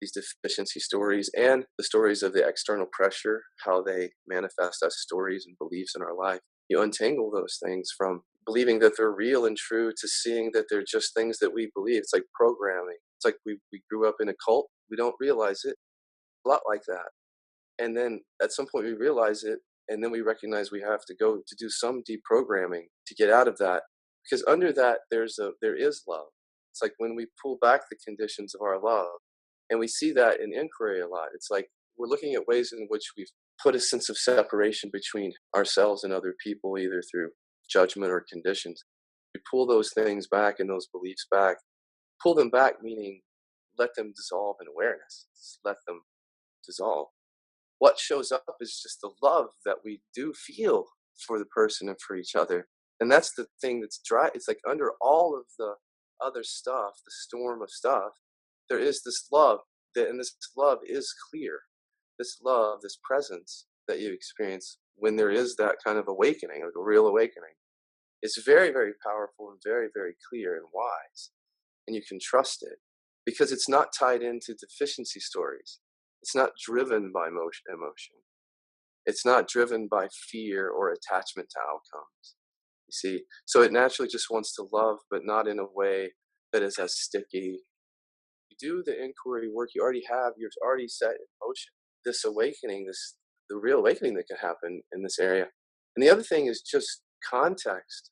these deficiency stories and the stories of the external pressure, how they manifest as stories and beliefs in our life. You untangle those things from believing that they're real and true to seeing that they're just things that we believe. It's like programming. It's like we grew up in a cult. We don't realize it. A lot like that. And then at some point we realize it, and then we recognize we have to go to do some deprogramming to get out of that. Because under that there is love. It's like when we pull back the conditions of our love, and we see that in inquiry a lot. It's like we're looking at ways in which we've put a sense of separation between ourselves and other people, either through judgment or conditions. We pull those things back and those beliefs back. Pull them back meaning let them dissolve in awareness. Just let them dissolve. What shows up is just the love that we do feel for the person and for each other. And that's the thing that's dry. It's like under all of the other stuff, the storm of stuff, there is this love and this love is clear. This love, this presence that you experience when there is that kind of awakening, like a real awakening, is very, very powerful and very, very clear and wise. And you can trust it because it's not tied into deficiency stories. It's not driven by emotion. It's not driven by fear or attachment to outcomes. You see, so it naturally just wants to love, but not in a way that is as sticky. You do the inquiry work you already have. You're already set in motion. This awakening, the real awakening that can happen in this area. And the other thing is just context.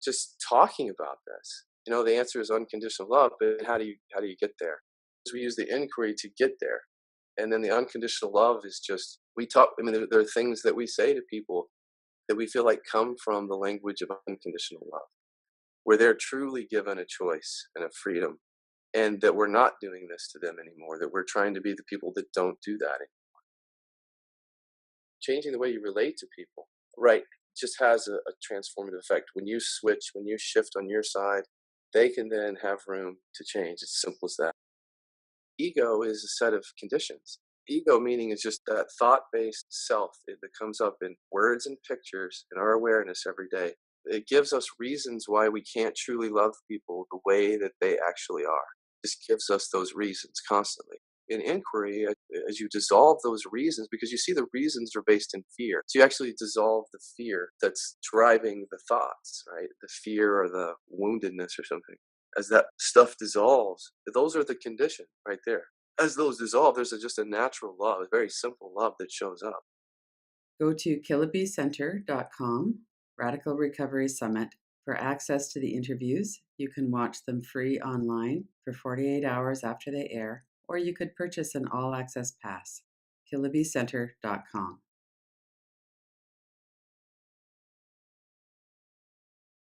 Just talking about this. The answer is unconditional love, but how do you get there? Because we use the inquiry to get there. And then the unconditional love is just, there are things that we say to people that we feel like come from the language of unconditional love, where they're truly given a choice and a freedom, and that we're not doing this to them anymore, that we're trying to be the people that don't do that anymore. Changing the way you relate to people, right, just has a transformative effect. When you switch, when you shift on your side, they can then have room to change. It's simple as that. Ego is a set of conditions. Ego meaning is just that thought-based self that comes up in words and pictures in our awareness every day. It gives us reasons why we can't truly love people the way that they actually are. It just gives us those reasons constantly. In inquiry, as you dissolve those reasons, because you see the reasons are based in fear. So you actually dissolve the fear that's driving the thoughts, right? The fear or the woundedness or something. As that stuff dissolves, those are the conditions right there. As those dissolve, there's just a natural love, a very simple love that shows up. Go to KillabeeCenter.com, Radical Recovery Summit, for access to the interviews. You can watch them free online for 48 hours after they air, or you could purchase an all-access pass. KillabeeCenter.com.